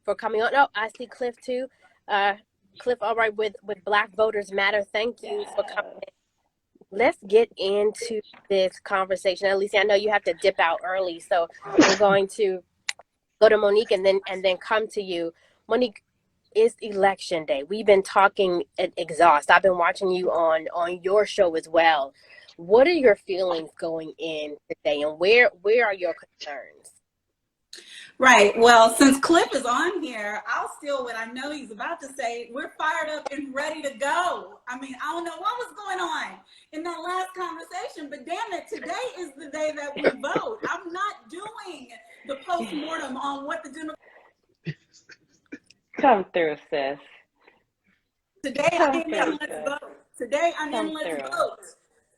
for coming on. Oh, I see Cliff too. Cliff, all right, with Black Voters Matter. Thank you for coming. Let's get into this conversation. Alicia, I know you have to dip out early, so we're going to go to Monique and then come to you. Monique, it's election day. We've been talking exhaust. I've been watching you on your show as well. What are your feelings going in today, and where are your concerns? Right. Well, since Cliff is on here, I'll steal what I know he's about to say. We're fired up and ready to go. I mean, I don't know what was going on in that last conversation, but damn it, today is the day that we vote. I'm not doing the post-mortem on what the Democrats. Come through, sis. Today I'm in, let's vote. Today I'm in, let's vote.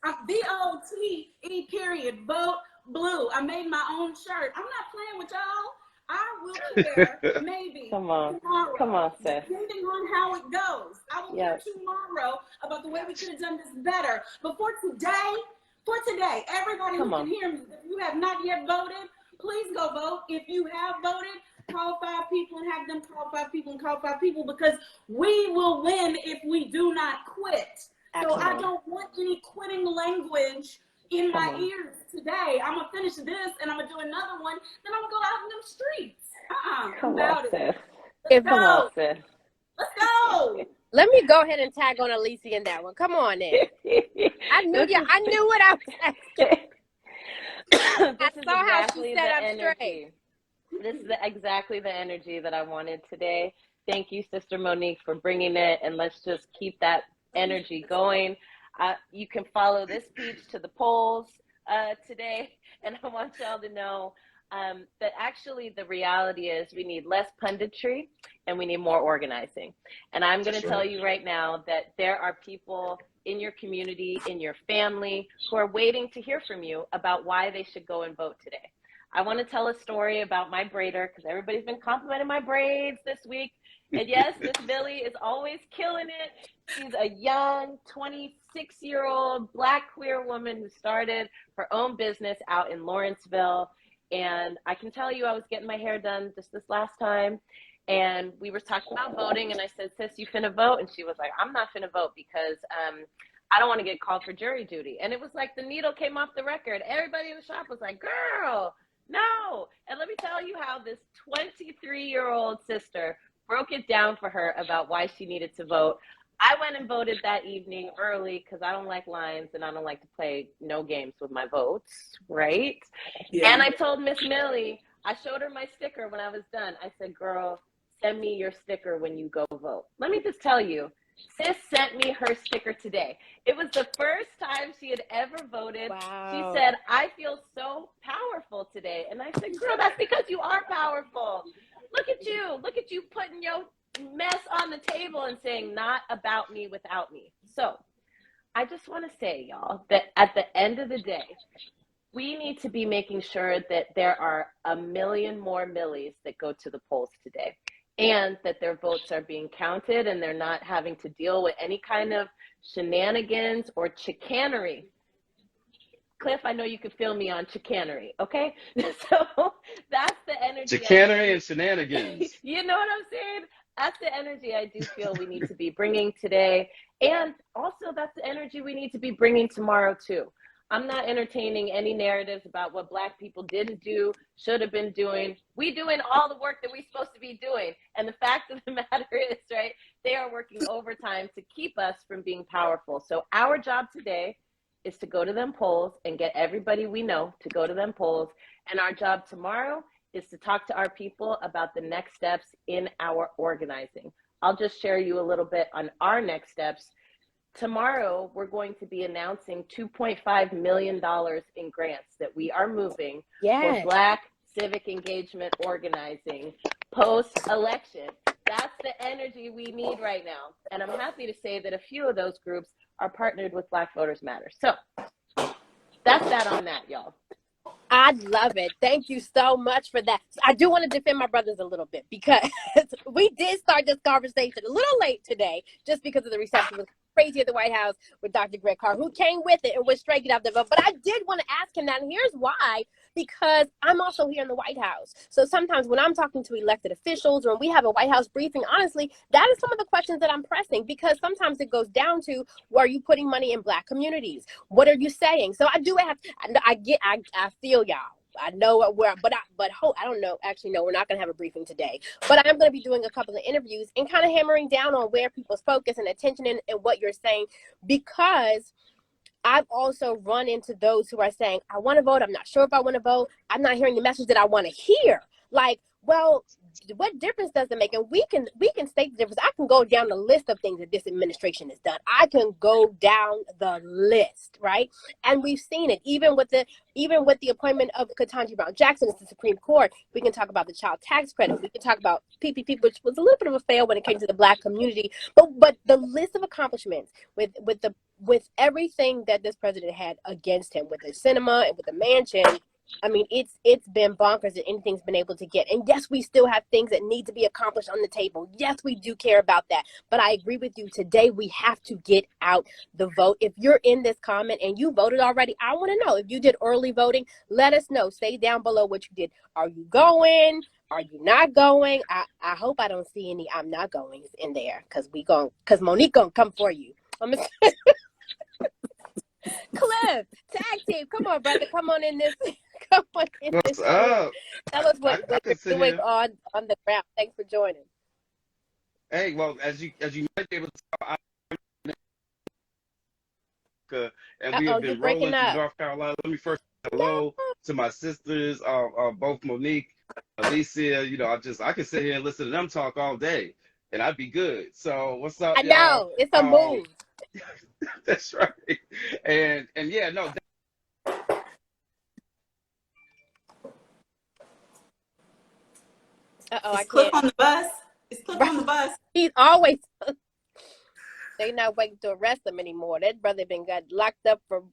VOTE, period. Vote blue. I made my own shirt. I'm not playing with y'all. I will care maybe tomorrow. Come on, sis. Depending on how it goes. I will care tomorrow about the way we could have done this better. But for today, everybody who can hear me, if you have not yet voted, please go vote. If you have voted, call 5 people and have them call 5 people and call 5 people, because we will win if we do not quit. Excellent. So I don't want any quitting language in my ears today. I'm gonna finish this and I'm gonna do another one, then I'm gonna go out in them streets. Come on, sis. Let's go. Let me go ahead and tag on Alicia in that one. Come on in. I knew what I was asking. I saw how she set up straight. This is exactly the energy that I wanted today. Thank you, Sister Monique, for bringing it, and let's just keep that energy going. You can follow this speech to the polls today, and I want y'all to know that actually the reality is we need less punditry and we need more organizing. And I'm going to tell you right now that there are people in your community, in your family, who are waiting to hear from you about why they should go and vote today. I want to tell a story about my braider, because everybody's been complimenting my braids this week. And yes, Miss Billy is always killing it. She's a young 26-year-old Black queer woman who started her own business out in Lawrenceville. And I can tell you, I was getting my hair done just this last time, and we were talking about voting, and I said, sis, you finna vote? And she was like, I'm not finna vote because I don't want to get called for jury duty. And it was like the needle came off the record. Everybody in the shop was like, girl, no. And let me tell you how this 23-year-old sister broke it down for her about why she needed to vote. I went and voted that evening early because I don't like lines and I don't like to play no games with my votes, right? Yeah. And I told Miss Millie, I showed her my sticker when I was done. I said, girl, send me your sticker when you go vote. Let me just tell you, sis sent me her sticker today. It was the first time she had ever voted. Wow. She said, I feel so powerful today. And I said, girl, that's because you are powerful. Look at you putting your mess on the table and saying, not about me, without me. So I just want to say, y'all, that at the end of the day, we need to be making sure that there are 1 million more Millies that go to the polls today, and that their votes are being counted and they're not having to deal with any kind of shenanigans or chicanery. Cliff, I know you could feel me on chicanery, okay? So that's the energy. Chicanery and shenanigans. You know what I'm saying? That's the energy I do feel we need to be bringing today. And also that's the energy we need to be bringing tomorrow too. I'm not entertaining any narratives about what Black people didn't do, should have been doing. We doing all the work that we're supposed to be doing. And the fact of the matter is, right, they are working overtime to keep us from being powerful. So our job today is to go to them polls and get everybody we know to go to them polls. And our job tomorrow is to talk to our people about the next steps in our organizing. I'll just share you a little bit on our next steps. Tomorrow, we're going to be announcing $2.5 million in grants that we are moving for Black civic engagement organizing post-election. That's the energy we need right now. And I'm happy to say that a few of those groups are partnered with Black Voters Matter. So that's that on that, y'all. I love it. Thank you so much for that. I do want to defend my brothers a little bit, because we did start this conversation a little late today just because of the reception was crazy at the White House with Dr. Greg Carr, who came with it and was straight out the vote. But I did want to ask him that, and here's why. because I'm also here in the White House. So sometimes when I'm talking to elected officials or when we have a White House briefing, honestly, that is some of the questions that I'm pressing, because sometimes it goes down to, where are you putting money in Black communities? What are you saying? So I do have, I feel y'all. I know where, but I don't know. Actually, no, we're not going to have a briefing today. But I'm going to be doing a couple of interviews and kind of hammering down on where people's focus and attention and what you're saying, because I've also run into those who are saying, I want to vote. I'm not sure if I want to vote. I'm not hearing the message that I want to hear. Like, well, what difference does it make? And we can state the difference. I can go down the list of things that this administration has done. I can go down the list, right? And we've seen it even with the appointment of Ketanji Brown Jackson to the Supreme Court. We can talk about the child tax credit. We can talk about PPP, which was a little bit of a fail when it came to the Black community. But the list of accomplishments with everything that this president had against him, with the cinema and with the mansion, I mean, it's been bonkers that anything's been able to get. And yes, we still have things that need to be accomplished on the table. Yes, we do care about that. But I agree with you. Today, we have to get out the vote. If you're in this comment and you voted already, I want to know. If you did early voting, let us know. Say down below what you did. Are you going? Are you not going? I hope I don't see any I'm not going in there, because Monique gonna come for you. Cliff, tag team, come on, brother, come on in this. Come on in What's this. up? Tell us what you're doing here on the ground. Thanks for joining. Hey, well, as you might be able to tell, and we have been rolling through North Carolina. Let me first say hello to my sisters, both Monique, Alicia. You know, I can sit here and listen to them talk all day, and I'd be good. So what's up, I know, y'all? it's a move. That's right. And yeah, no. I Cliff on the bus. It's Cliff on the bus. He's always. They're not waiting to arrest him anymore. That brother got locked up for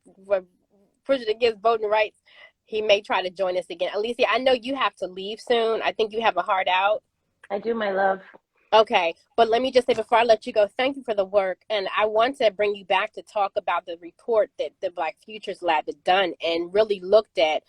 pushing against voting rights. He may try to join us again. Alicia, I know you have to leave soon. I think you have a heart out. I do, my love. Okay, but let me just say before I let you go, thank you for the work. And I want to bring you back to talk about the report that the Black Futures Lab had done and really looked at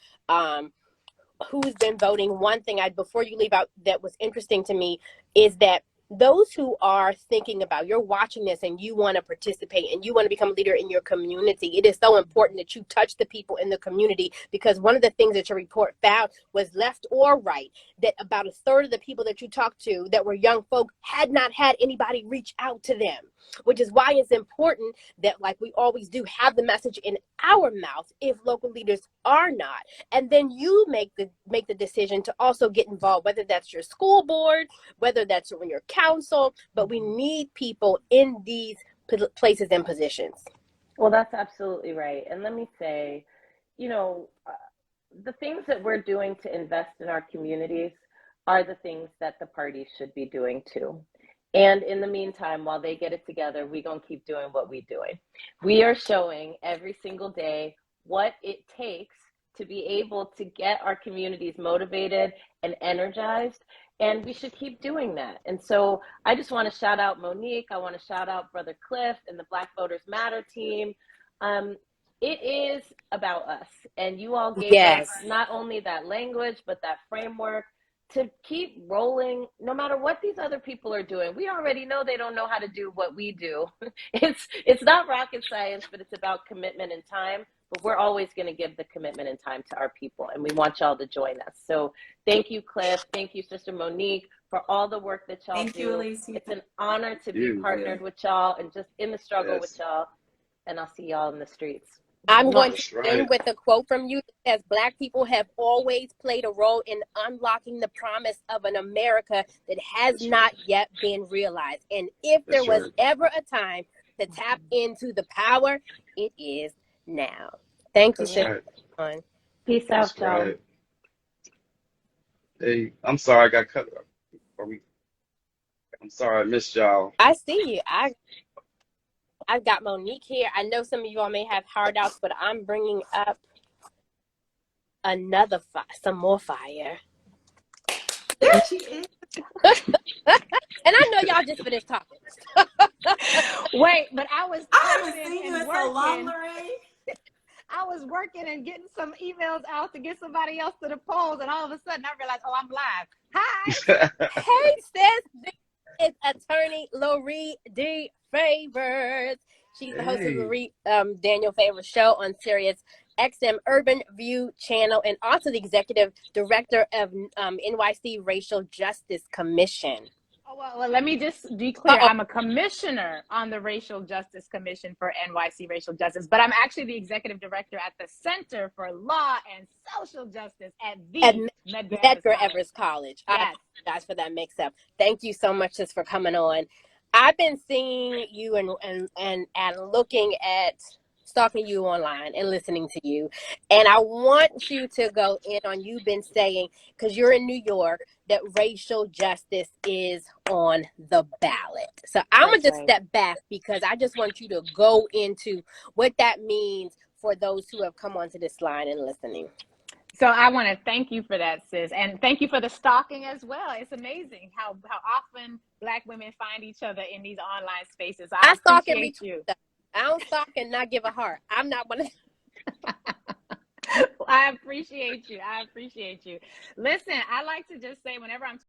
who's been voting. One thing before you leave out that was interesting to me is that those who are thinking about, you're watching this and you want to participate and you want to become a leader in your community, it is so important that you touch the people in the community, because one of the things that your report found was, left or right, that about a third of the people that you talked to that were young folk had not had anybody reach out to them, which is why it's important that, like we always do, have the message in our mouth if local leaders are not. And then you make the decision to also get involved, whether that's your school board, whether that's when your council, but we need people in these places and positions. Well, that's absolutely right. And let me say, the things that we're doing to invest in our communities are the things that the parties should be doing too. And in the meantime, while they get it together, we're going to keep doing what we're doing. We are showing every single day what it takes to be able to get our communities motivated and energized. And we should keep doing that. And so I just want to shout out Monique. I want to shout out Brother Cliff and the Black Voters Matter team. It is about us. And you all gave us not only that language, but that framework to keep rolling, no matter what these other people are doing. We already know they don't know how to do what we do. It's not rocket science, but it's about commitment and time. But we're always going to give the commitment and time to our people, and we want y'all to join us. So thank you, Cliff. Thank you, Sister Monique, for all the work that y'all do. Thank you, Alicia. It's an honor to be partnered with y'all and just in the struggle with y'all. And I'll see y'all in the streets. I'm going to end with a quote from you that says, Black people have always played a role in unlocking the promise of an America that has not yet been realized. And if there was ever a time to tap into the power, it is now. Thank you, sister. Peace out, y'all. Hey, I'm sorry I got cut. I'm sorry I missed y'all. I see you. I've got Monique here. I know some of you all may have hard outs, but I'm bringing up some more fire. There she is. And I know y'all just finished talking. Wait, but I haven't seen you in so long, Lorraine. I was working and getting some emails out to get somebody else to the polls, and all of a sudden I realized, oh, I'm live. Hi. Hey, sis. It's attorney Loree D. Favors. She's the host of Loree Daniel Favors show on Sirius XM Urban View channel, and also the executive director of NYC Racial Justice Commission. Oh, well, let me just be clear. I'm a commissioner on the Racial Justice Commission for NYC Racial Justice, but I'm actually the executive director at the Center for Law and Social Justice at Medgar Evers College. Yes. I apologize for that mix-up. Thank you so much, sis, for coming on. I've been seeing you and looking at stalking you online and listening to you, and I want you to go in on, you've been saying, because you're in New York, that racial justice is on the ballot. So I'm gonna just step back, because I just want you to go into what that means for those who have come onto this line and listening. So I want to thank you for that, sis, and thank you for the stalking as well. It's amazing how often Black women find each other in these online spaces. I appreciate you. I don't stalk and not give a heart. I'm not one of I appreciate you. Listen, I like to just say, whenever I'm